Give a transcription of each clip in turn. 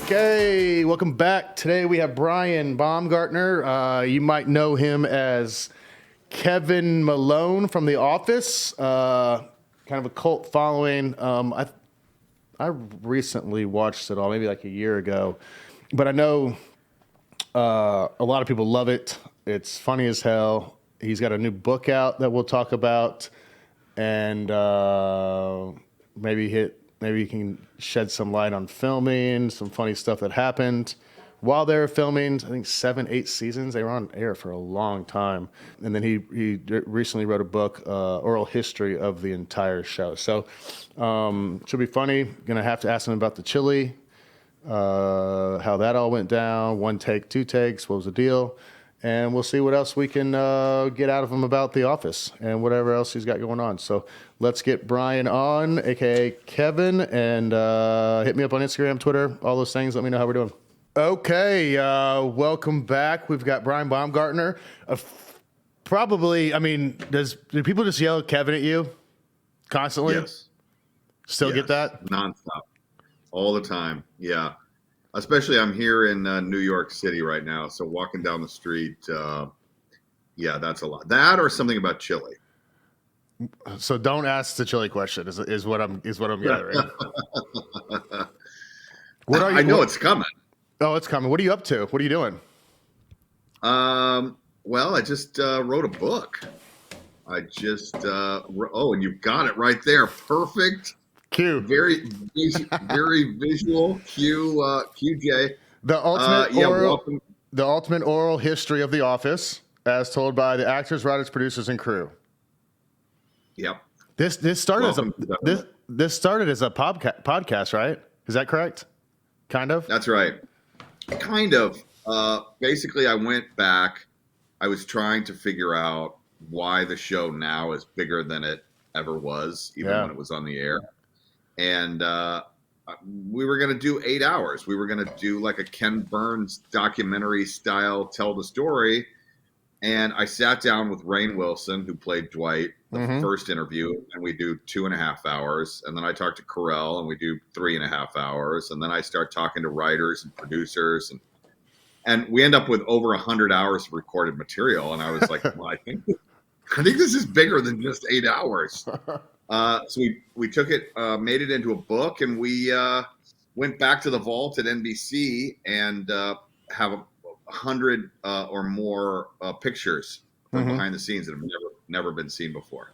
Okay, welcome back. Today we have Brian Baumgartner. You might know him as Kevin Malone from The Office. Kind of a cult following. I recently watched it all, maybe like a year ago, but I know a lot of people love it. It's funny as hell. He's got a new book out that we'll talk about, and maybe you can shed some light on filming, some funny stuff that happened while they were filming. I think 7, 8 seasons. They were on air for a long time. And then he recently wrote a book, oral history of the entire show. So should be funny. Going to have to ask him about the chili, how that all went down. 1 take, 2 takes. What was the deal? And we'll see what else we can get out of him about The Office and whatever else he's got going on. So let's get Brian on, a.k.a. Kevin, and hit me up on Instagram, Twitter, all those things. Let me know how we're doing. Okay, welcome back. We've got Brian Baumgartner. Probably, I mean, do people just yell Kevin at you constantly? Yes. Still get that? Nonstop. All the time, yeah. Especially I'm here in New York City right now, so walking down the street, yeah, that's a lot. That or something about chili. So don't ask the chili question. Is what I'm gathering. What are you? I know it's coming. Oh, it's coming. What are you up to? What are you doing? Well, I just wrote a book. I just and you've got it right there. Perfect. Q. Very visual. QJ. The ultimate oral history of The Office, as told by the actors, writers, producers, and crew. Yep. This started as a podcast, right? Is that correct? Kind of. That's right. Kind of. Basically, I went back. I was trying to figure out why the show now is bigger than it ever was, even when it was on the air. And we were going to do 8 hours. We were going to do like a Ken Burns documentary style, tell the story. And I sat down with Rainn Wilson, who played Dwight, the first interview, and we do 2.5 hours. And then I talked to Carell, and we do 3.5 hours. And then I start talking to writers and producers, and we end up with over 100 hours of recorded material. And I was like, well, I think this is bigger than just 8 hours. So we took it, made it into a book, and we went back to the vault at NBC and have 100 or more pictures from behind the scenes that have never been seen before.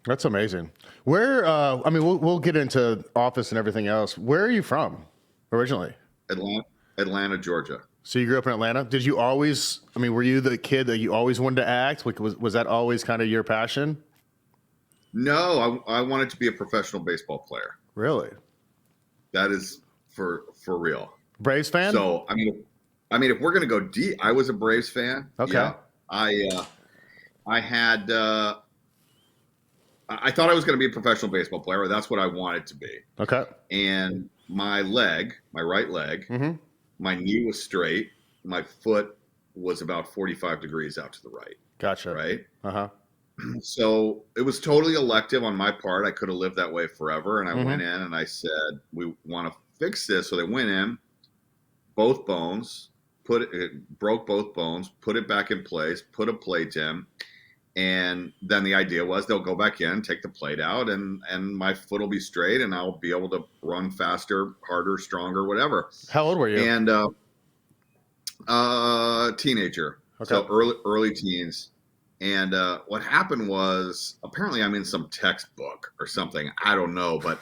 That's amazing. Where? I mean, we'll get into Office and everything else. Where are you from originally? Atlanta, Georgia. So you grew up in Atlanta. Did you always? I mean, were you the kid that you always wanted to act? Like, was that always kind of your passion? No, I wanted to be a professional baseball player. Really? That is for real. Braves fan? So I mean, if we're gonna go deep, I was a Braves fan. Okay. Yeah, I had. I thought I was going to be a professional baseball player. That's what I wanted to be. Okay. And my right leg, my knee was straight. My foot was about 45 degrees out to the right. Gotcha. Right. So it was totally elective on my part. I could have lived that way forever. And I went in and I said, we want to fix this. So they went in, both bones, broke both bones, put it back in place, put a plate in. And then the idea was they'll go back in, take the plate out, and my foot will be straight and I'll be able to run faster, harder, stronger, whatever. How old were you? And teenager. Okay. So early teens. And what happened was, apparently I'm in some textbook or something. I don't know, but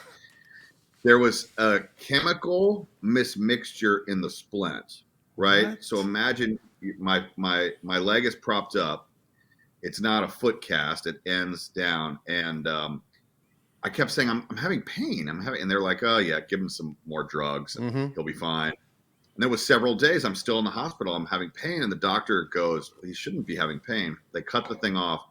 there was a chemical mismixture in the splint, right? What? So imagine my leg is propped up. It's not a foot cast. It ends down. And I kept saying, I'm having pain. And they're like, oh, yeah, give him some more drugs and he'll be fine. And there was several days I'm still in the hospital. I'm having pain. And the doctor goes, he shouldn't be having pain. They cut the thing off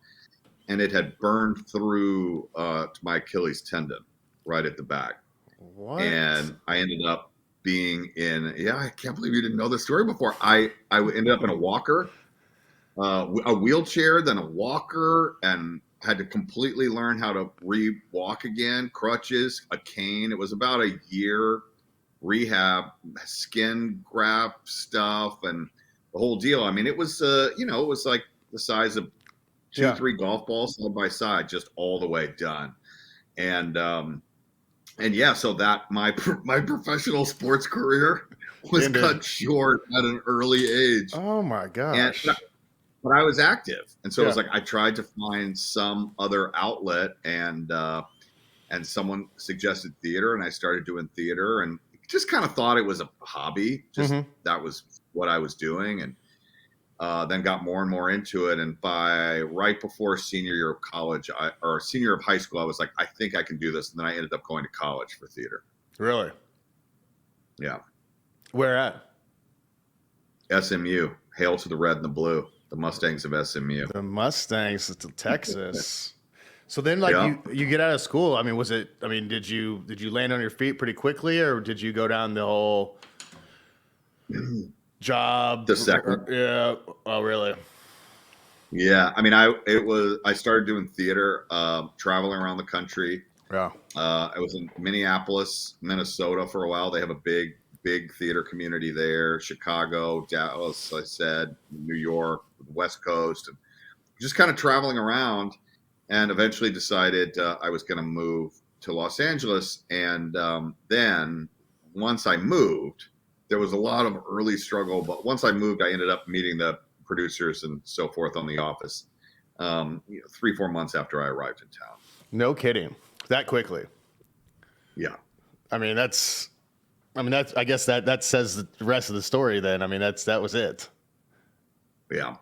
and it had burned through to my Achilles tendon right at the back. What? And I ended up being I can't believe you didn't know this story before. I ended up in a walker. A wheelchair, then a walker, and had to completely learn how to re-walk again, crutches, a cane. It was about a year rehab, skin graft stuff, and the whole deal. I mean, it was, it was like the size of two, 3 golf balls side by side, just all the way done. And yeah, so that my professional sports career was cut short at an early age. Oh my gosh. But I was active. And so it was like I tried to find some other outlet, and someone suggested theater, and I started doing theater, and just kind of thought it was a hobby. Just that was what I was doing, and then got more and more into it. And by right before senior year of college, or senior year of high school, I was like, I think I can do this. And then I ended up going to college for theater. Really? Yeah. Where at? SMU. Hail to the red and the blue. The Mustangs of SMU. The Mustangs to Texas. So then, like, you get out of school. I mean, did you land on your feet pretty quickly, or did you go down the whole job? The second. Yeah. Oh, really? Yeah. I mean, I started doing theater, traveling around the country. Yeah. I was in Minneapolis, Minnesota for a while. They have a big theater community there. Chicago, Dallas, I said, New York, West Coast, and just kind of traveling around, and eventually decided I was going to move to Los Angeles. And then once I moved, there was a lot of early struggle, but once I moved, I ended up meeting the producers and so forth on The Office 3-4 months after I arrived in town. No kidding. That quickly. Yeah. I guess that says the rest of the story then. I mean, that was it. Yeah.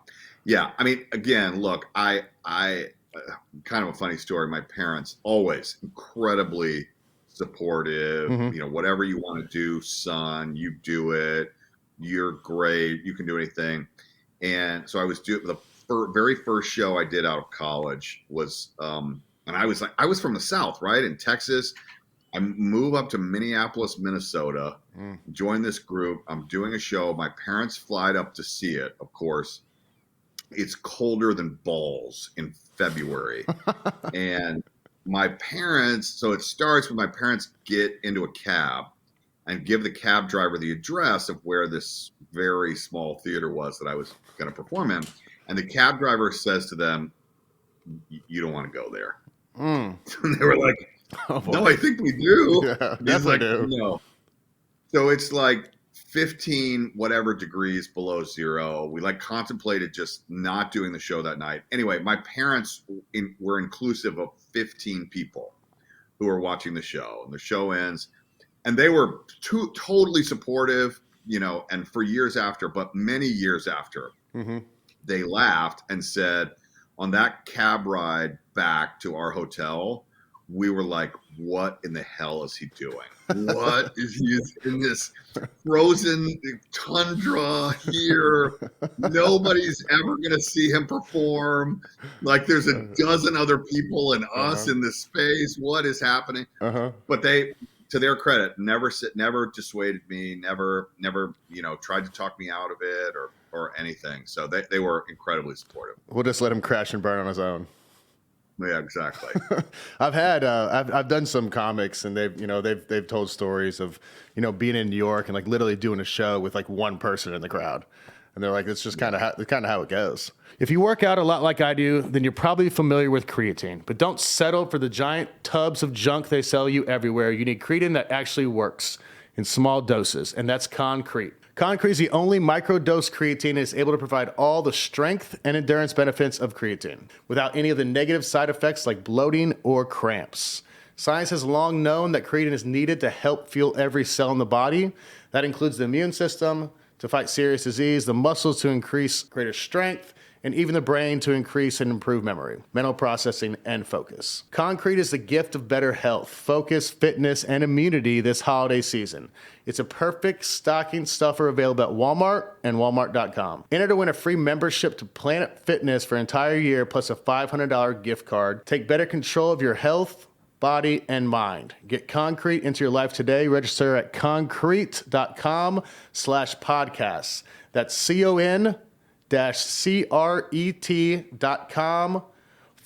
Yeah. I mean, again, look, I kind of a funny story. My parents always incredibly supportive. Whatever you want to do, son, you do it. You're great. You can do anything. And so I was doing the very first show I did out of college was, and I was from the South, right? In Texas. I move up to Minneapolis, Minnesota, join this group. I'm doing a show. My parents fly up to see it, of course. It's colder than balls in February. And my parents, so it starts with my parents get into a cab and give the cab driver the address of where this very small theater was that I was going to perform in. And the cab driver says to them, "You don't want to go there." And they were like, "No, I think we do." Yeah, definitely do. No. So it's like 15 whatever degrees below zero. We contemplated just not doing the show that night. Anyway, my parents were inclusive of 15 people who were watching the show, and the show ends, and they were totally supportive, and for years after, but many years after, they laughed and said, on that cab ride back to our hotel, we were like, what in the hell is he doing? What is he in this frozen tundra here? Nobody's ever going to see him perform. There's a dozen other people and us in this space. What is happening? But they, to their credit, never dissuaded me, never, tried to talk me out of it or anything. So they were incredibly supportive. We'll just let him crash and burn on his own. Yeah, exactly. I've done some comics, and they've told stories of, being in New York and literally doing a show with one person in the crowd. And they're like, it's just kind of how it goes. If you work out a lot like I do, then you're probably familiar with creatine, but don't settle for the giant tubs of junk they sell you everywhere. You need creatine that actually works in small doses, and that's Concrete. Concrete is the only microdose creatine that is able to provide all the strength and endurance benefits of creatine without any of the negative side effects like bloating or cramps. Science has long known that creatine is needed to help fuel every cell in the body. That includes the immune system to fight serious disease, the muscles to increase greater strength, and even the brain to increase and improve memory, mental processing, and focus. Concrete is the gift of better health, focus, fitness, and immunity this holiday season. It's a perfect stocking stuffer available at Walmart and Walmart.com. Enter to win a free membership to Planet Fitness for an entire year plus a $500 gift card. Take better control of your health, body, and mind. Get Concrete into your life today. Register at concrete.com/podcasts. That's CON-CRET.com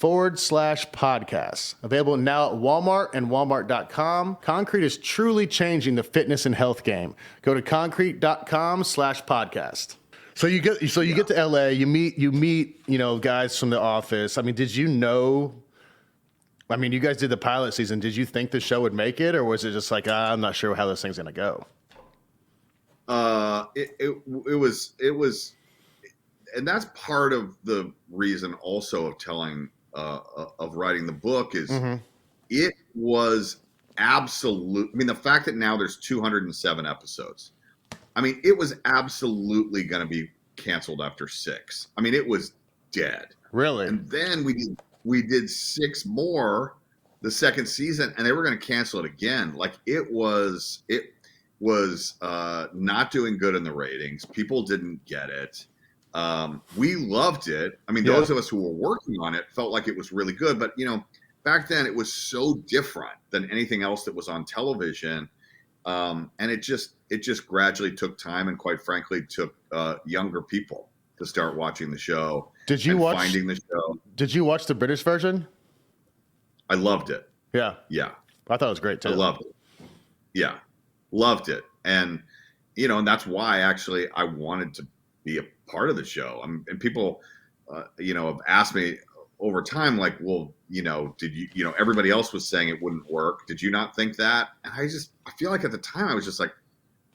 concrete.com/podcast. Available now at Walmart and Walmart.com. Concrete is truly changing the fitness and health game. Go to concrete.com/podcast. So you get to LA, you meet, guys from the office. I mean, did you know? I mean, you guys did the pilot season. Did you think the show would make it, or was it just like, I'm not sure how this thing's gonna go? It was, and that's part of the reason also of telling, of writing the book is it was absolute. I mean, the fact that now there's 207 episodes. I mean, it was absolutely going to be canceled after 6. I mean, it was dead. Really? And then we did 6 more the second season, and they were going to cancel it again. Like it was not doing good in the ratings. People didn't get it. We loved it. I mean, those of us who were working on it felt like it was really good. But, back then it was so different than anything else that was on television. And it just gradually took time, and quite frankly, took younger people to start watching the show. Finding the show? Did you watch the British version? I loved it. Yeah. I thought it was great too. I loved it. Yeah, loved it, and and that's why actually I wanted to be a part of the show. And people, have asked me over time, like, well, did you, everybody else was saying it wouldn't work. Did you not think that? And I feel like at the time I was just like,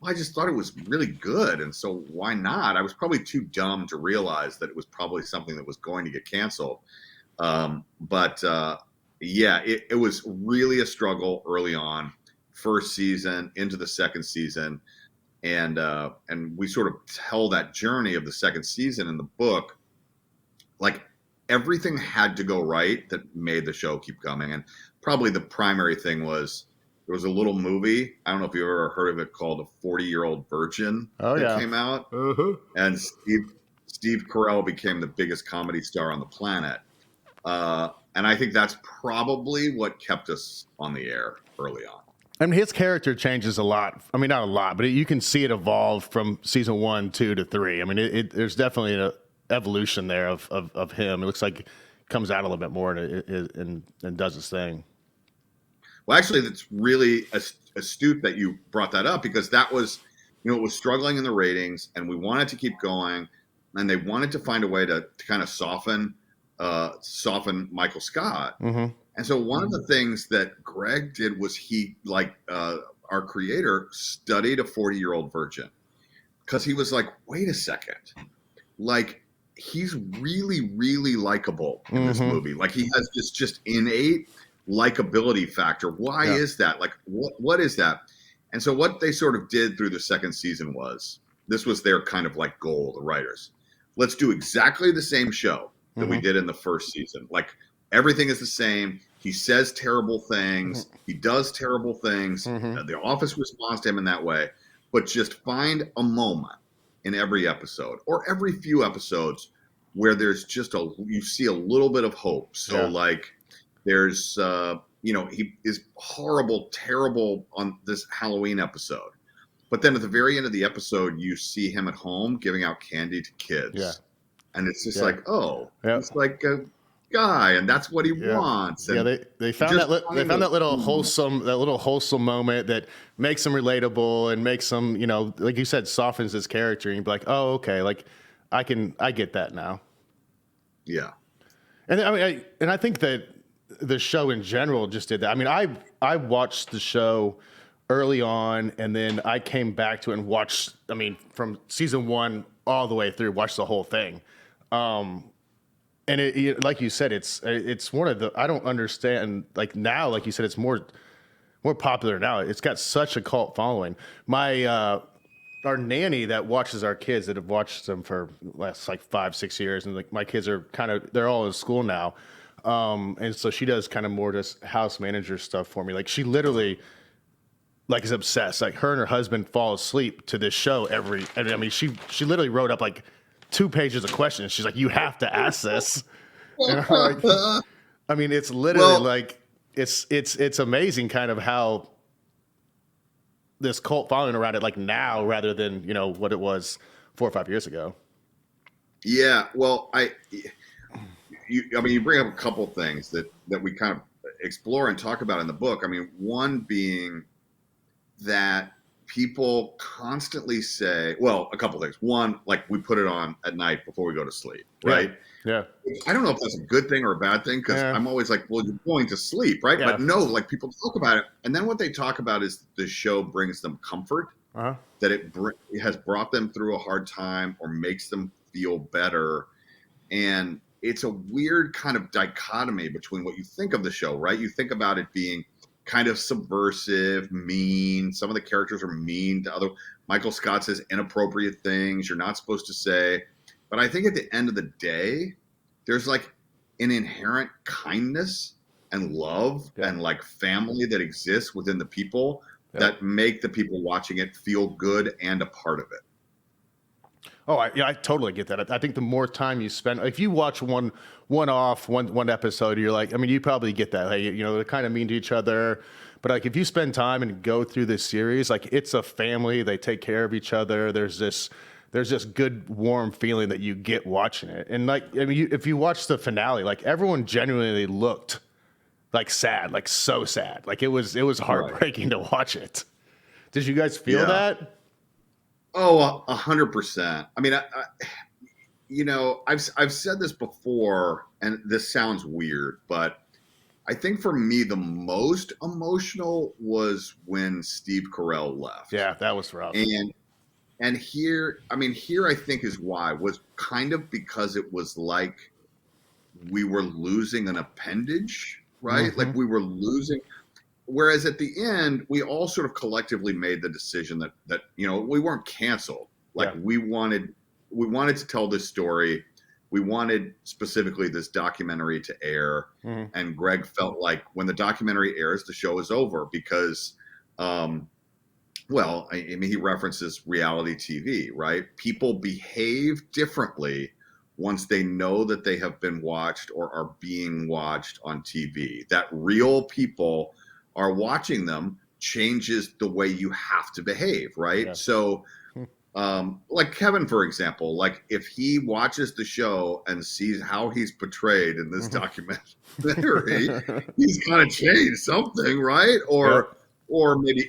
well, I just thought it was really good. And so why not? I was probably too dumb to realize that it was probably something that was going to get canceled. It was really a struggle early on, first season into the second season. And we sort of tell that journey of the second season in the book. Like everything had to go right that made the show keep coming. And probably the primary thing was there was a little movie. I don't know if you ever heard of it, called A 40-Year-Old Virgin that came out. And Steve Carell became the biggest comedy star on the planet. And I think that's probably what kept us on the air early on. I mean, his character changes a lot. I mean, not a lot, but you can see it evolve from season 1, 2 to 3. I mean, there's definitely an evolution there of him. It looks like it comes out a little bit more and does his thing. Well, actually, that's really astute that you brought that up, because that was, it was struggling in the ratings, and we wanted to keep going, and they wanted to find a way to kind of soften Michael Scott. And so one of the things that Greg did was he, our creator, studied A 40-Year-Old Virgin, because he was like, wait a second, like he's really, really likable in this movie. Like he has this just innate likability factor. Why is that? Like, what is that? And so what they sort of did through the second season was, this was their kind of like goal, the writers. Let's do exactly the same show that we did in the first season. Like everything is the same. He says terrible things. He does terrible things. The office responds to him in that way. But just find a moment in every episode or every few episodes where there's just you see a little bit of hope. So like there's, he is horrible, terrible on this Halloween episode. But then at the very end of the episode, you see him at home giving out candy to kids. Yeah. And it's just like, it's like a guy, and that's what he wants. And they found that little wholesome moment that makes him relatable and makes him, like you said, softens his character. And you'd be like, oh, okay, like I get that now. Yeah. And I think that the show in general just did that. I mean, I watched the show early on, and then I came back to it and watched, from season 1 all the way through, watched the whole thing. And it, like you said, it's one of the, I don't understand, like now, like you said, it's more popular now. It's got such a cult following. Our nanny that watches our kids, that have watched them for last like 5-6 years, and like my kids are they're all in school now. And so she does kind of more just house manager stuff for me. Like she literally like is obsessed. Like her and her husband fall asleep to this show she literally wrote up like 2 pages of questions. She's like, you have to ask this. And I'm like, it's literally it's amazing kind of how this cult following around it, like now, rather than, what it was 4 or 5 years ago. Yeah. Well, you bring up a couple things that we kind of explore and talk about in the book. I mean, one being that people constantly say, well, a couple things. One, like we put it on at night before we go to sleep, right? Yeah. I don't know if that's a good thing or a bad thing, because I'm always like, well, you're going to sleep, right? But no, like people talk about it. And then what they talk about is the show brings them comfort, that it has brought them through a hard time or makes them feel better. And it's a weird kind of dichotomy between what you think of the show, right? You think about it being kind of subversive, mean. Some of the characters are mean to other. Michael Scott says inappropriate things you're not supposed to say. But I think at the end of the day, there's like an inherent kindness and love and like family that exists within the people that make the people watching it feel good and a part of it. Oh, I totally get that. I think the more time you spend, if you watch one episode, you're like, I mean, you probably get that. Like, you know, they're kind of mean to each other. But like, if you spend time and go through this series, like it's a family, they take care of each other. There's this good, warm feeling that you get watching it. And like, I mean, if you watch the finale, like everyone genuinely looked like sad, like so sad. Like it was heartbreaking to watch it. Did you guys feel that? Oh, 100%. I mean, you know, I've said this before, and this sounds weird, but I think for me, the most emotional was when Steve Carell left. Yeah, that was rough. And here I think is why, was kind of because it was like we were losing an appendage, right? Like we were losing. Whereas at the end, we all sort of collectively made the decision that you know, we weren't canceled. Like we wanted to tell this story. We wanted specifically this documentary to air. And Greg felt like when the documentary airs, the show is over because, well, I mean, he references reality TV, right? People behave differently once they know that they have been watched or are being watched on TV. That real people are watching them changes the way you have to behave, right? Yeah. So, like Kevin, for example, like if he watches the show and sees how he's portrayed in this documentary, he's got to change something, right? Or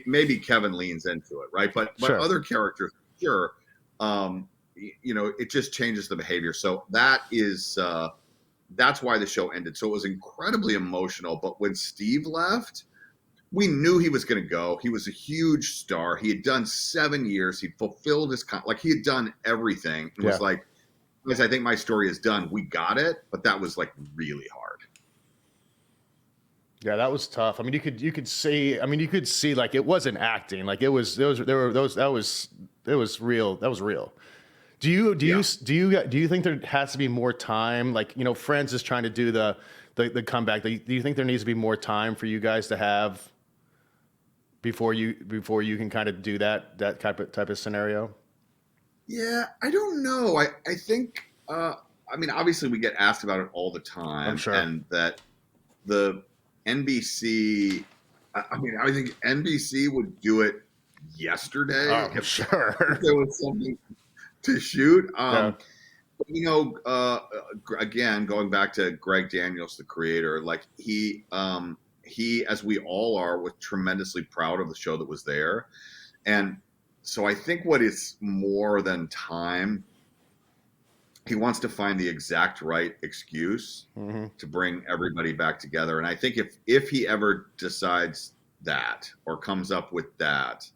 maybe Kevin leans into it, right? But other characters, sure, you know, it just changes the behavior. So that is that's why the show ended. So it was incredibly emotional. But when Steve left, we knew he was going to go. He was a huge star. He had done 7 years. He fulfilled his like he had done everything. It was like, guys, I think my story is done. We got it, but that was like really hard. Yeah, that was tough. I mean, you could see. I mean, you could see like it wasn't acting. Like it was real. That was real. Do you think there has to be more time? Like, you know, Friends is trying to do the comeback. Do you think there needs to be more time for you guys to have before you can kind of do that type of scenario? Yeah, I don't know. I think I mean, obviously we get asked about it all the time. I'm sure. And that the NBC, I mean, I think NBC would do it yesterday if there was something to shoot. You know, again, going back to Greg Daniels, the creator, like he, as we all are, was tremendously proud of the show that was there. And so I think what is more than time, he wants to find the exact right excuse to bring everybody back together. And I think if he ever decides that or comes up with that,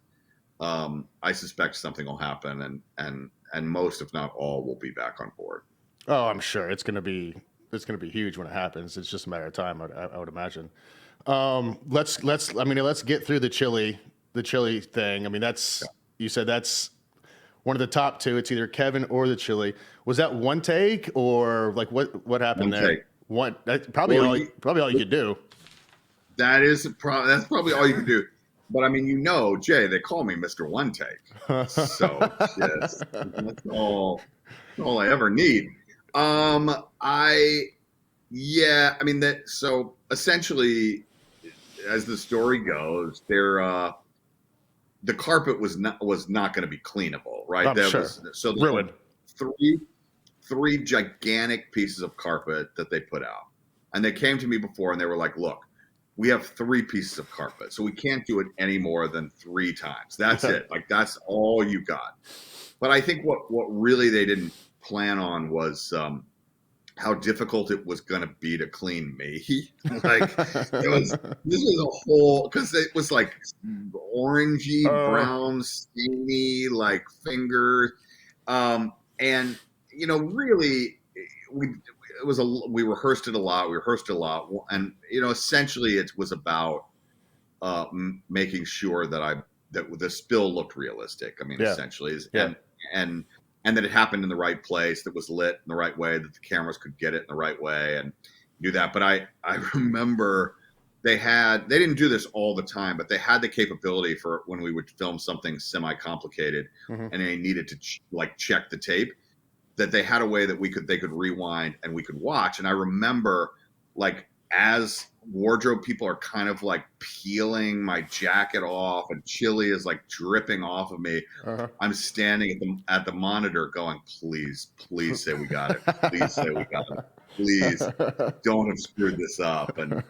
I suspect something will happen and most, if not all, will be back on board. Oh, I'm sure it's going to be huge when it happens. It's just a matter of time, I would imagine. Let's get through the chili thing. I mean, you said that's one of the top two. It's either Kevin or the chili. Was that one take or like what happened there? Take. That's probably all you could do. That's probably all you can do. But I mean, you know, Jay, they call me Mr. One Take. So yes, that's all I ever need. I mean that. So essentially, as the story goes, the carpet was not going to be cleanable, right? I'm sure. So ruined. 3 gigantic pieces of carpet that they put out. And they came to me before and they were like, look, we have 3 pieces of carpet, so we can't do it any more than 3 times. That's it. Like, that's all you got. But I think what really they didn't plan on was how difficult it was going to be to clean me. Like, this was a whole, because it was like orangey, brown, stainy, like fingers. And, you know, really, we rehearsed it a lot. And, you know, essentially it was about making sure that the spill looked realistic. I mean, essentially, and that it happened in the right place, that was lit in the right way, that the cameras could get it in the right way and do that. But I remember they didn't do this all the time, but they had the capability for when we would film something semi-complicated and they needed to check the tape, that they had a way that they could rewind and we could watch. And I remember, like, as wardrobe people are kind of like peeling my jacket off and chili is like dripping off of me, I'm standing at the monitor going, please say we got it. Please say we got it. Please don't have screwed this up. And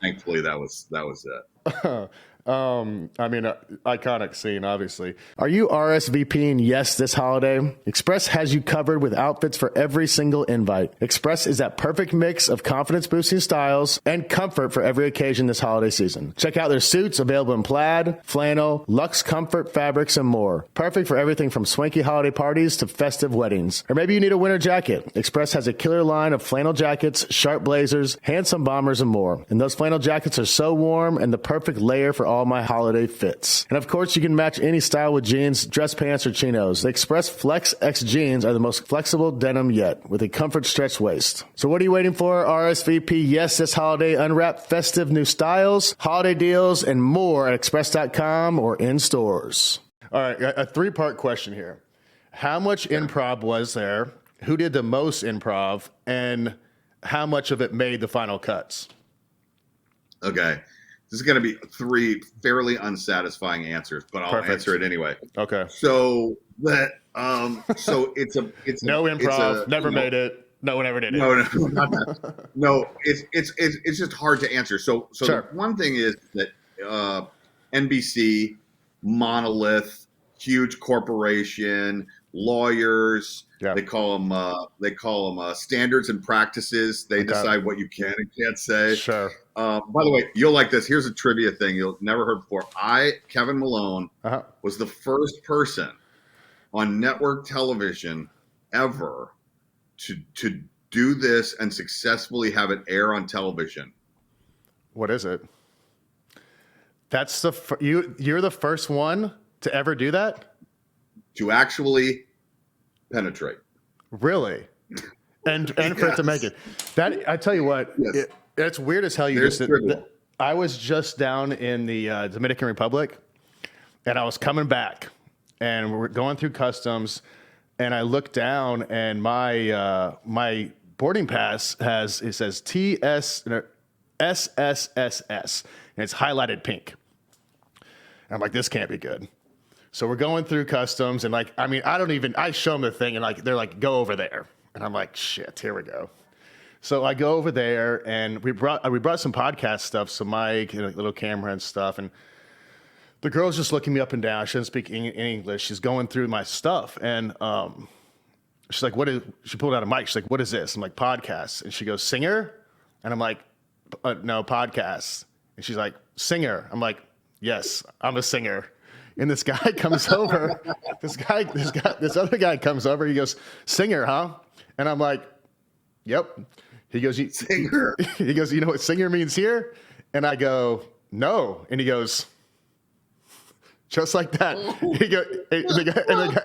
thankfully that was it. I mean, iconic scene, obviously. Are you RSVPing yes this holiday? Express has you covered with outfits for every single invite. Express is that perfect mix of confidence-boosting styles and comfort for every occasion this holiday season. Check out their suits available in plaid, flannel, luxe comfort fabrics, and more. Perfect for everything from swanky holiday parties to festive weddings. Or maybe you need a winter jacket. Express has a killer line of flannel jackets, sharp blazers, handsome bombers, and more. And those flannel jackets are so warm and the perfect layer for all my holiday fits. And of course, you can match any style with jeans, dress pants, or chinos. The Express Flex X jeans are the most flexible denim yet, with a comfort stretch waist. So what are you waiting for? RSVP yes this holiday. Unwrap festive new styles, holiday deals, and more at express.com or in stores. All right, a 3-part question here. How much improv was there? Who did the most improv? And how much of it made the final cuts? Okay. This is going to be 3 fairly unsatisfying answers, but I'll answer it anyway. Okay. So that it's no improv. Never made it. No one ever did it. No, not that. No, it's just hard to answer. So sure. The one thing is that NBC, monolith, huge corporation, lawyers. Yeah. They call them standards and practices. They decide what you can and can't say. Sure. By the way, you'll like this. Here's a trivia thing you'll never heard before. Kevin Malone, was the first person on network television ever to do this and successfully have it air on television. What is it? That's you're the first one to ever do that? To actually penetrate. Really? And for it to make it. That, I tell you what, yes. It's weird as hell. I was just down in the Dominican Republic, and I was coming back, and we were going through customs, and I looked down, and my boarding pass says SSSS, and it's highlighted pink. And I'm like, this can't be good. So we're going through customs, and I show them the thing, and they're like, go over there, and I'm like, shit, here we go. So I go over there, and we brought some podcast stuff, some mic, and a little camera and stuff, and the girl's just looking me up and down. She doesn't speak English. She's going through my stuff, and she's like, she pulled out a mic. She's like, what is this? I'm like, podcast. And she goes, singer? And I'm like, no, podcast. And she's like, singer. I'm like, yes, I'm a singer. And this guy comes over. This other guy comes over. He goes, singer, huh? And I'm like, yep. He goes, singer. He goes, you know what singer means here? And I go, no. And he goes, just like that. He go,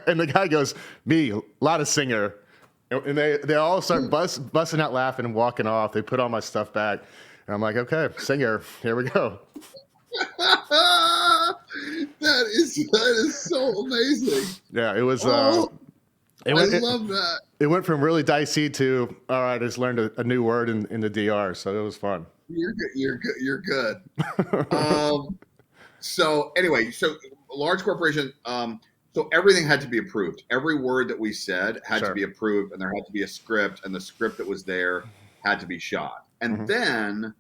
and the guy goes, me, a lot of singer. And they all start busting out laughing and walking off. They put all my stuff back. And I'm like, okay, singer, here we go. That is so amazing. Yeah, it was. I love that. It went from really dicey to, all right, I just learned a new word in the DR, so it was fun. You're good. So anyway, so large corporation, So everything had to be approved. Every word that we said had to Sure. be approved, and there had to be a script, and the script that was there had to be shot. And Hmm. then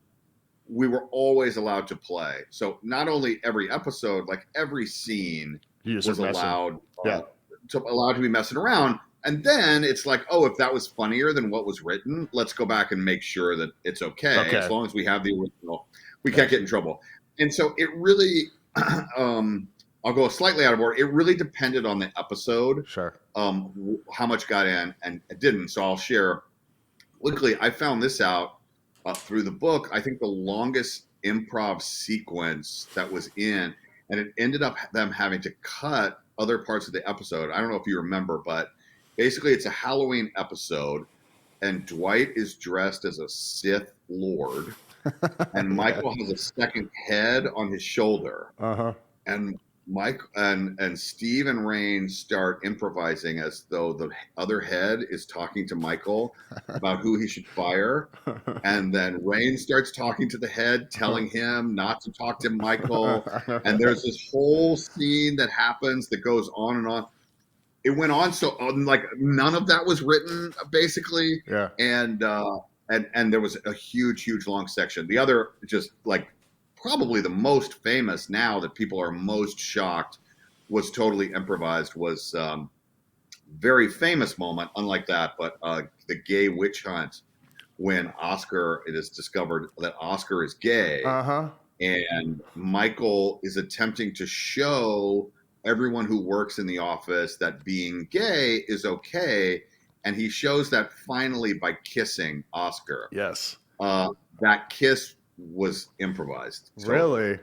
we were always allowed to play. So not only every episode, like every scene You just are was messing. Yeah. allowed to be messing around. And then it's like, oh, if that was funnier than what was written, let's go back and make sure that it's okay. As Okay. long as we have the original, we can't Gotcha. get in trouble. And so it really, I'll go slightly out of order. It really depended on the episode, Sure. how much got in and didn't. So I'll share. Luckily, I found this out through the book. I think the longest improv sequence that was in, and it ended up them having to cut other parts of the episode. I don't know if you remember, but basically it's a Halloween episode, and Dwight is dressed as a Sith Lord, and Yeah. Michael has a second head on his shoulder, Uh-huh. and Mike and Steve and Rain start improvising as though the other head is talking to Michael about who he should fire. And then Rain starts talking to the head, telling him not to talk to Michael. And there's this whole scene that happens that goes on and on. It went on so like none of that was written basically, Yeah. and there was a huge long section. The other just like probably the most famous now that people are most shocked was totally improvised was very famous moment, unlike that, but the gay witch hunt when Oscar, it is discovered that Oscar is gay, Uh-huh. and Michael is attempting to show everyone who works in the office that being gay is okay, and he shows that finally by kissing Oscar. Yes. That kiss was improvised. Really?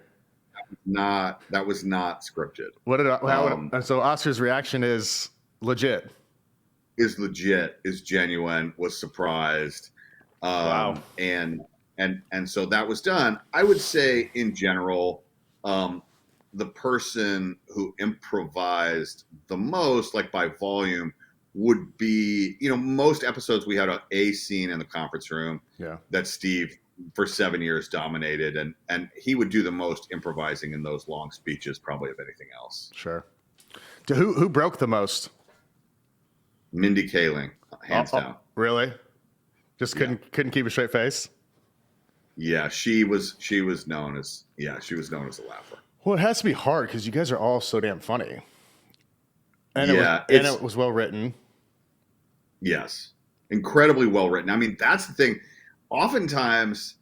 That was not scripted. What did Um, so Oscar's reaction is legit. is legit, is genuine, was surprised. Wow. And so that was done. I would say in general, the person who improvised the most, like by volume, would be, most episodes we had a scene in the conference room Yeah. that Steve for 7 years dominated, and he would do the most improvising in those long speeches, probably of anything else. Sure. Who broke the most? Mindy Kaling, hands down. Really? Just couldn't keep a straight face? Yeah, she was known as a laugher. Well, it has to be hard because you guys are all so damn funny. And Yeah, it was well written. Yes, incredibly well written. I mean, that's the thing. Oftentimes,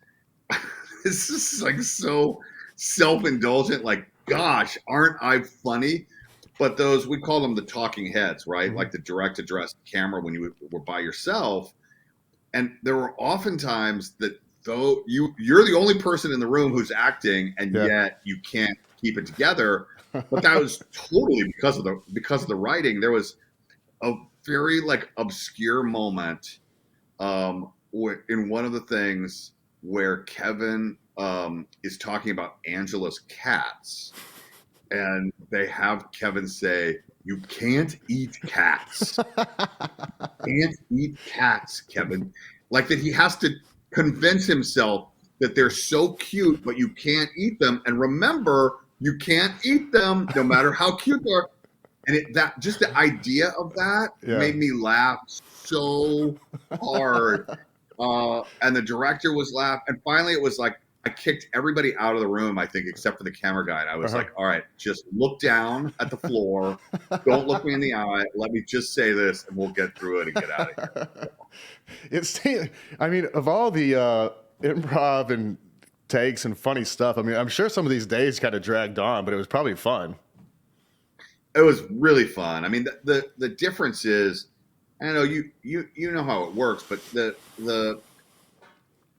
this is like so self-indulgent. Like, gosh, aren't I funny? But those, we call them the talking heads, right? Mhm. Like the direct address camera when you were by yourself. And there were often times that though you're the only person in the room who's acting, and Yeah. yet you can't keep it together. But that was totally because of the writing. There was a very like obscure moment in one of the things where Kevin is talking about Angela's cats, and they have Kevin say, "You can't eat cats. Can't eat cats, Kevin." Like that he has to convince himself that they're so cute, but you can't eat them. And remember, you can't eat them no matter how cute they are. And that just the idea of that made me laugh so hard. And the director was laughing. And finally it was like, I kicked everybody out of the room, I think, except for the camera guy. And I was like, all right, just look down at the floor. Don't look me in the eye. Let me just say this and we'll get through it and get out of here. I mean, of all the improv and takes and funny stuff, I mean, I'm sure some of these days kind of dragged on, but it was probably fun. It was really fun. I mean, the difference is, I know you know how it works, but the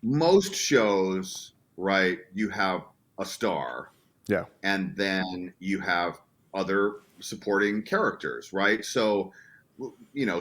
most shows, right? You have a star, Yeah, and then you have other supporting characters, right? So,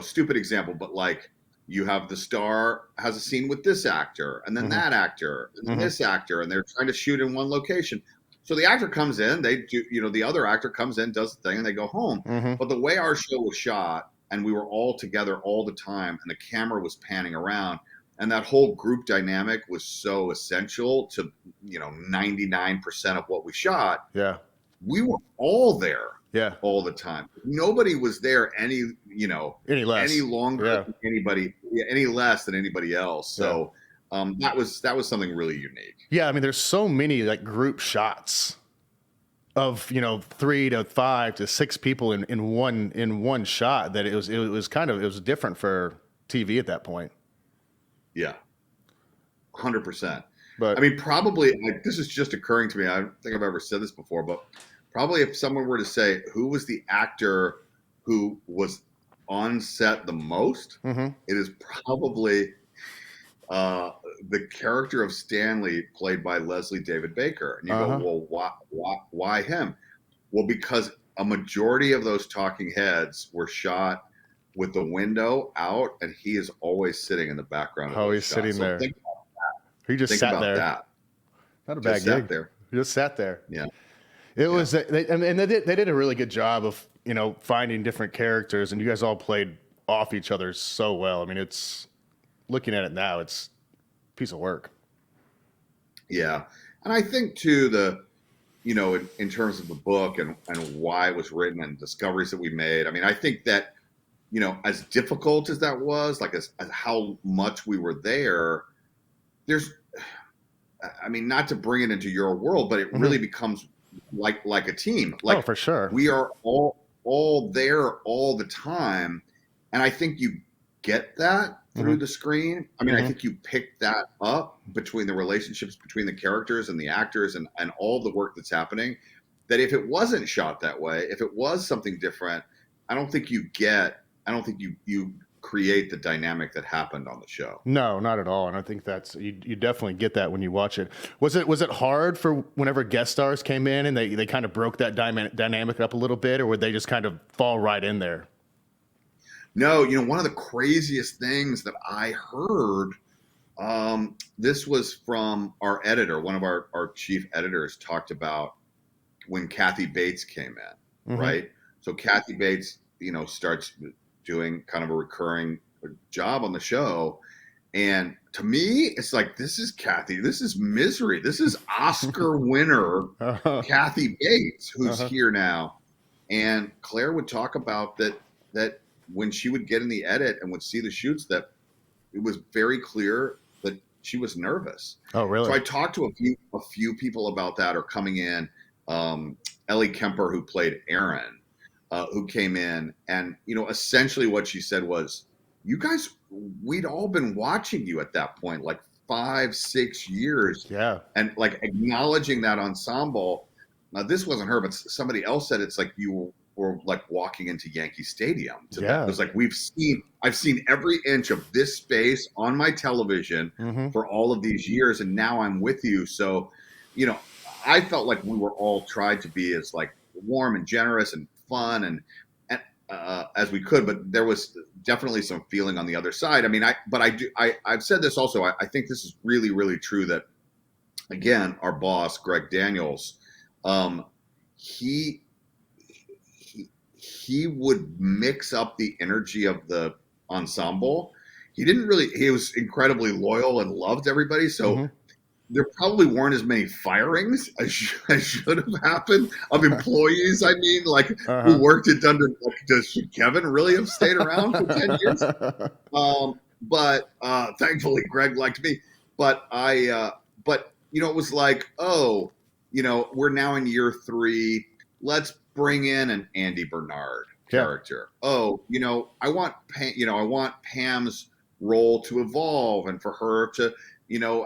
stupid example, but like you have the star has a scene with this actor, and then that actor, and then this actor, and they're trying to shoot in one location. So the actor comes in, they do, the other actor comes in, does the thing, and they go home. But the way our show was shot, and we were all together all the time, and the camera was panning around, and that whole group dynamic was so essential to, 99% of what we shot. yeah. we were all there Yeah. all the time. Nobody was there any less. any longer Yeah. than anybody, any less than anybody else. So that was something really unique. Yeah. I mean, there's so many like group shots of 3 to 5 to 6 people in one shot that it was different for TV at that point. Yeah, 100%. But I mean, probably this is just occurring to me. I don't think I've ever said this before, but probably if someone were to say who was the actor who was on set the most, mm-hmm. it is probably the character of Stanley played by Leslie David Baker. And you go, well, why him? Well, because a majority of those talking heads were shot with the window out, and he is always sitting in the background. Oh, he's sitting there. He just sat there. That. Not a bad gig. Sat there. He just sat there. Yeah. It was, they did a really good job of, finding different characters, and you guys all played off each other so well. I mean, it's, looking at it now, it's a piece of work. Yeah. And I think too, in terms of the book and why it was written and discoveries that we made, I mean, I think that, as difficult as that was, like as how much we were there, I mean, not to bring it into your world, but it really becomes like a team. Like, for sure. We are all there all the time. And I think you get that through the screen. I mean, I think you pick that up between the relationships between the characters and the actors and all the work that's happening, that if it wasn't shot that way, if it was something different, I don't think you create the dynamic that happened on the show. No, not at all. And I think that's, you definitely get that when you watch it. Was it hard for whenever guest stars came in and they kind of broke that dynamic up a little bit, or would they just kind of fall right in there? No, one of the craziest things that I heard, this was from our editor, one of our chief editors talked about when Kathy Bates came in, right? So Kathy Bates, starts doing kind of a recurring job on the show. And to me, it's like, this is Kathy, this is Misery, this is Oscar winner Kathy Bates, who's here now. And Claire would talk about that when she would get in the edit and would see the shoots, that it was very clear that she was nervous. Oh, really? So I talked to a few people about that, or coming in, Ellie Kemper, who played Erin, who came in, and essentially what she said was, you guys, we'd all been watching you at that point, like 5-6 years. Yeah. And like acknowledging that ensemble. Now, this wasn't her, but somebody else said it's like you were like walking into Yankee Stadium. Yeah. It was like, I've seen every inch of this space on my television for all of these years, and now I'm with you. So, I felt like we were all tried to be as like warm and generous and fun and as we could, but there was definitely some feeling on the other side. I mean, I've said this also. I think this is really, really true that, again, our boss, Greg Daniels, he would mix up the energy of the ensemble. He was incredibly loyal and loved everybody. So there probably weren't as many firings as should have happened of employees. I mean, like who worked at Dunder. Does Kevin really have stayed around for 10 years? But thankfully, Greg liked me. But it was like, we're now in year 3. Let's bring in an Andy Bernard character. Yeah. I want Pam's role to evolve and for her to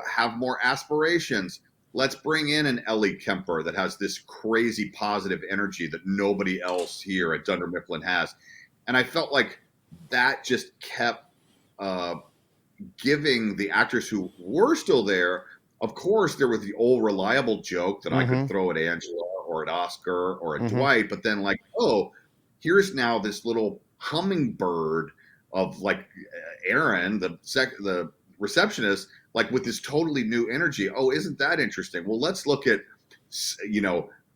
have more aspirations. Let's bring in an Ellie Kemper that has this crazy positive energy that nobody else here at Dunder Mifflin has. And I felt like that just kept giving the actors who were still there. Of course, there was the old reliable joke that I could throw at Angela or at Oscar or at Dwight, but then here's now this little hummingbird of like Erin, the receptionist, like with this totally new energy. Oh, isn't that interesting? Well, let's look at,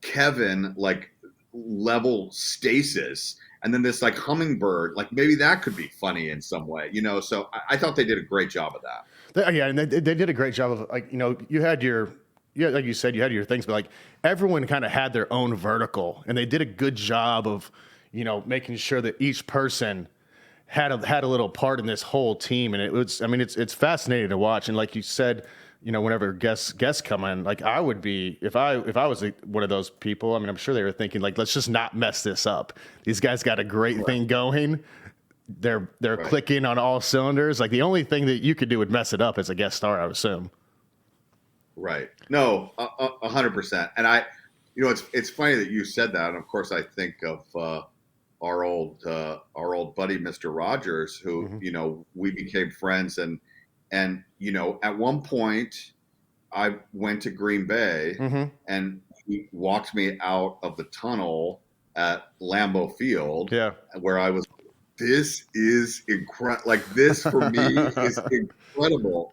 Kevin, like level stasis, and then this like hummingbird, like maybe that could be funny in some way, So I thought they did a great job of that. Yeah, and they did a great job of, like, you had your yeah, like you said, you had your things, but like everyone kind of had their own vertical, and they did a good job of, making sure that each person had a little part in this whole team. And it was, I mean, it's fascinating to watch. And like you said, whenever guests come in, like I would be, if I was one of those people, I mean, I'm sure they were thinking like, let's just not mess this up. These guys got a great thing going. They're clicking on all cylinders. Like the only thing that you could do would mess it up as a guest star, I would assume. Right. No, 100%. And it's funny that you said that. And of course I think of, our old buddy, Mr. Rogers, who, we became friends and, at one point I went to Green Bay and he walked me out of the tunnel at Lambeau Field where I was, this is incredible. Like this for me is incredible.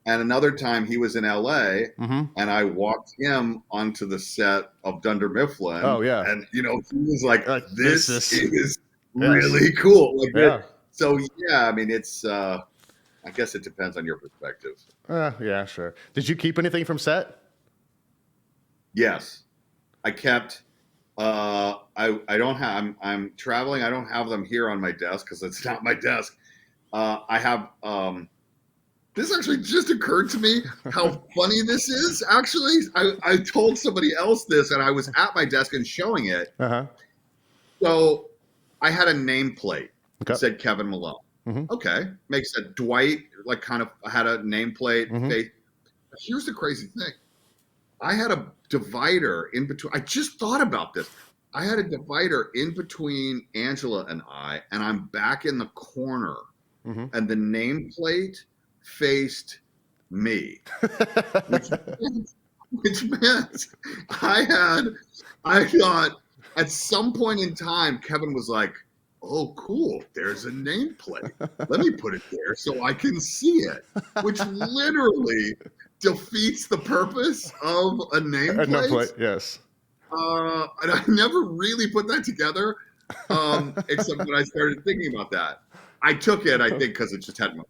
And another time he was in LA and I walked him onto the set of Dunder Mifflin. Oh yeah. And he was like, this is really cool. Like so yeah, I mean it's I guess it depends on your perspective. Yeah, sure. Did you keep anything from set? Yes. I kept I don't have I'm traveling, I don't have them here on my desk because it's not my desk. I have this actually just occurred to me how funny this is. Actually, I told somebody else this, and I was at my desk and showing it. So I had a nameplate that said Kevin Malone. Okay, makes sense. Dwight like kind of had a nameplate. Here's the crazy thing: I had a divider in between. I just thought about this. I had a divider in between Angela and I'm back in the corner, and the nameplate faced me, which meant I thought at some point in time, Kevin was like, oh, cool, there's a nameplate. Let me put it there so I can see it, which literally defeats the purpose of a nameplate. A nameplate, yes. And I never really put that together, except when I started thinking about that. I took it, I think, because it just had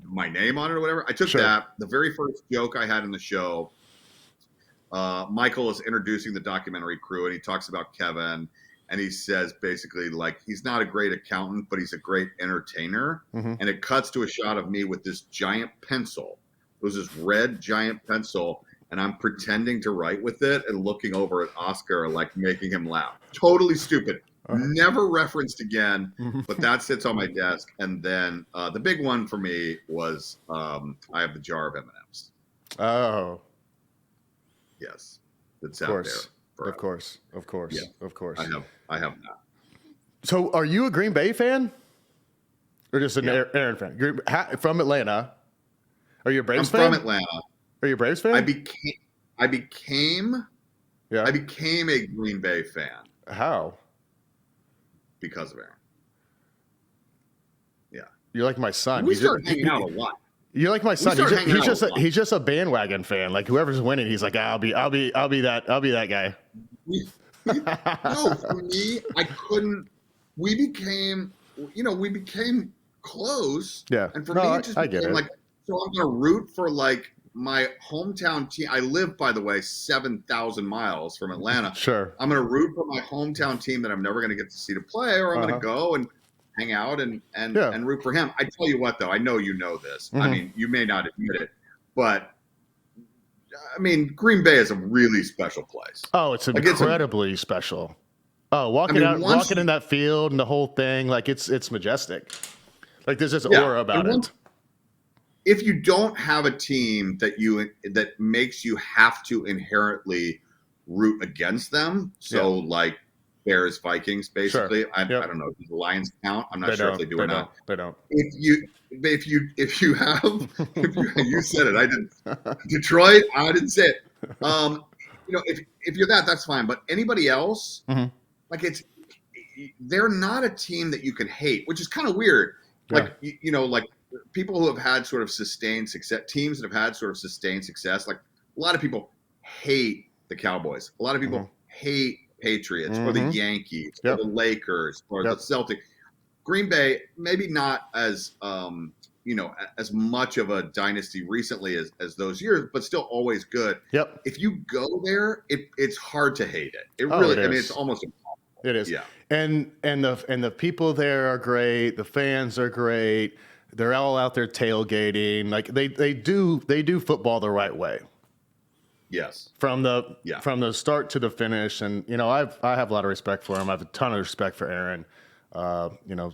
my name on it or whatever. I took that. The very first joke I had in the show, Michael is introducing the documentary crew, and he talks about Kevin, and he says basically like he's not a great accountant, but he's a great entertainer. And it cuts to a shot of me with this giant pencil. It was this red giant pencil, and I'm pretending to write with it and looking over at Oscar, like making him laugh. Totally stupid. Never referenced again, but that sits on my desk. And then the big one for me was I have the jar of M&Ms. Oh. Yes. It's out there. Of course. Yeah. Of course. I have that. So are you a Green Bay fan? Or just an Aaron fan? From Atlanta. Are you a Braves fan? I'm from Atlanta. Are you a Braves fan? I became a Green Bay fan. How? Because of Aaron. Yeah. You're like my son. We start hanging out a lot. You're like my son. He's just a bandwagon fan. Like whoever's winning, he's like, I'll be that guy. No, for me, I couldn't. We became close. Yeah. And for me, it just became like, so I'm gonna root for like my hometown team. I live, by the way, 7,000 miles from Atlanta. Sure. I'm going to root for my hometown team that I'm never going to get to see to play, or I'm going to go and hang out and root for him. I tell you what, though, I know you know this. I mean, you may not admit it, but I mean, Green Bay is a really special place. Oh, it's incredibly special. Oh, walking in that field and the whole thing, like it's majestic. Like there's this aura about it. If you don't have a team that makes you have to inherently root against them, so like Bears, Vikings, basically. I don't know. Do the Lions count? I'm not sure if they do or not. They don't. If you have, you said it. I didn't. Detroit. I didn't say it. If you're that's fine. But anybody else, like they're not a team that you can hate, which is kind of weird. Like like people who have had sort of sustained success, teams that have had sort of sustained success. Like a lot of people hate the Cowboys. A lot of people hate Patriots or the Yankees or the Lakers or the Celtics. Green Bay, maybe not as as much of a dynasty recently as those years, but still always good. Yep. If you go there, it's hard to hate it. It Oh, really, it I mean, is. it's almost impossible. It is. Yeah. And the people there are great. The fans are great. They're all out there tailgating. Like they do football the right way. Yes. From the start to the finish. And I have a lot of respect for him. I have a ton of respect for Aaron.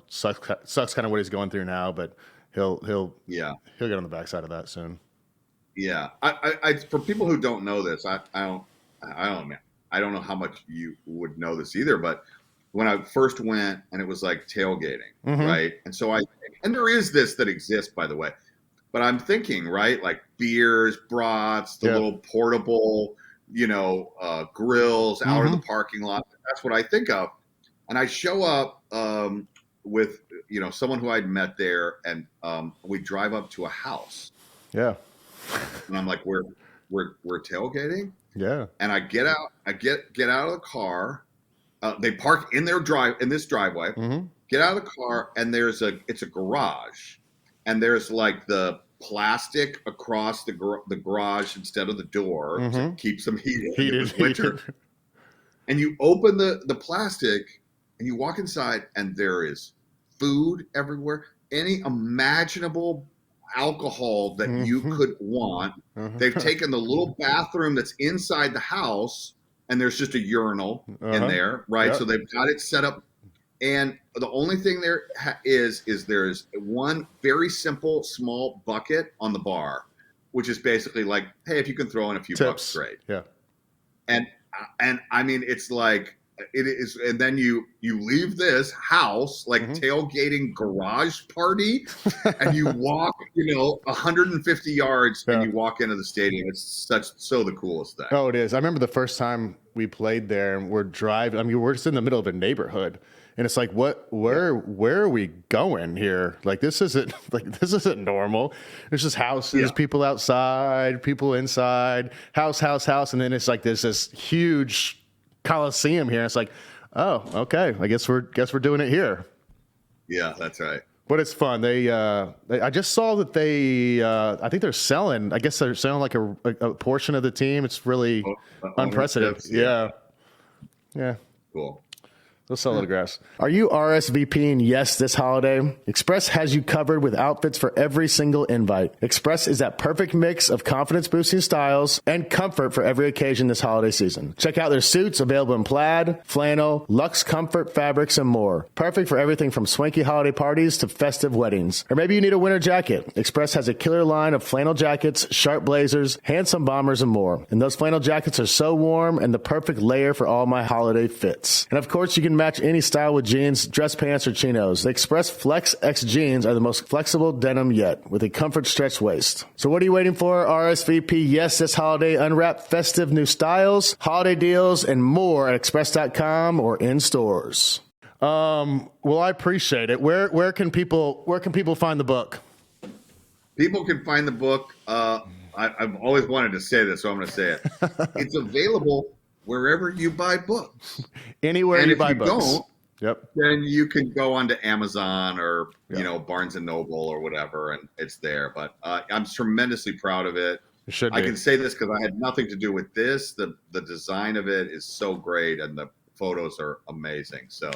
Sucks kind of what he's going through now, but he'll get on the backside of that soon. Yeah. I for people who don't know this, I don't know how much you would know this either, but when I first went, and it was like tailgating, right? And so and there is this that exists, by the way, but I'm thinking, right, like beers, brats, the little portable, grills out of the parking lot. That's what I think of. And I show up with, someone who I'd met there, and we drive up to a house. Yeah. And I'm like, we're tailgating? Yeah. And I get out, get out of the car. They park in this driveway. Get out of the car, and it's a garage, and there's like the plastic across the garage instead of the door to keep some heat. It was winter. And you open the plastic, and you walk inside, and there is food everywhere, any imaginable alcohol that you could want. They've taken the little bathroom that's inside the house, and there's just a urinal in there, right? Yep. So they've got it set up, and the only thing there is there's one very simple small bucket on the bar, which is basically like, hey, if you can throw in a few bucks, great. Yeah. And I mean, it's like, it is, and then you leave this house like tailgating garage party, and you walk 150 yards and you walk into the stadium. It's so the coolest thing. Oh, it is. I remember the first time we played there, and we're driving. I mean, we're just in the middle of a neighborhood, and it's like, where are we going here? Like this isn't normal. There's just houses, people outside, people inside, house, and then it's like there's this huge Coliseum here. It's like, oh, okay. I guess we're doing it here. Yeah, that's right. But it's fun. I just saw that I think they're selling. I guess they're selling like a portion of the team. It's really unprecedented. Yeah. Cool. They'll sell autographs. Are you RSVPing yes this holiday? Express has you covered with outfits for every single invite. Express is that perfect mix of confidence-boosting styles and comfort for every occasion this holiday season. Check out their suits available in plaid, flannel, luxe comfort fabrics, and more. Perfect for everything from swanky holiday parties to festive weddings. Or maybe you need a winter jacket. Express has a killer line of flannel jackets, sharp blazers, handsome bombers, and more. And those flannel jackets are so warm and the perfect layer for all my holiday fits. And of course, you can match any style with jeans, dress pants, or chinos. The Express Flex X jeans are the most flexible denim yet, with a comfort stretch waist. So what are you waiting for? RSVP yes this holiday. Unwrap festive new styles, holiday deals, and more at express.com or in stores. Well, I appreciate it. Where can people find the book? People can find the book. I've always wanted to say this, so I'm going to say it. It's available wherever you buy books. Anywhere you buy books. And if you don't, then you can go onto Amazon or, Barnes & Noble or whatever, and it's there. But I'm tremendously proud of it. It should be. I can say this because I had nothing to do with this. The design of it is so great, and the photos are amazing. So,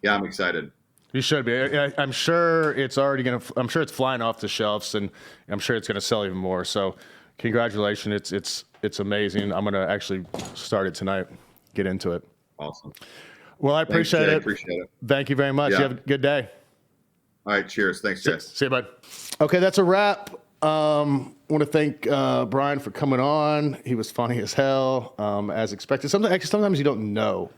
yeah, I'm excited. You should be. I'm sure it's I'm sure it's flying off the shelves, and I'm sure it's going to sell even more. So, congratulations. It's amazing. I'm going to actually start it tonight, get into it. Awesome. Well, I appreciate it. Appreciate it. Thank you very much. Yeah. You have a good day. All right. Cheers. Thanks, Jay. See you, bud. Okay, that's a wrap. I want to thank Brian for coming on. He was funny as hell, as expected. Sometimes you don't know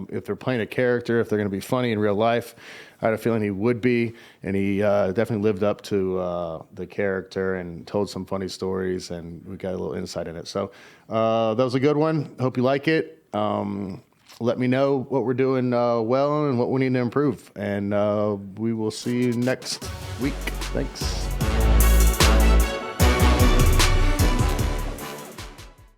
if they're playing a character, if they're going to be funny in real life. I had a feeling he would be, and he definitely lived up to the character and told some funny stories, and we got a little insight in it. So that was a good one. Hope you like it. Let me know what we're doing well and what we need to improve, and we will see you next week. Thanks.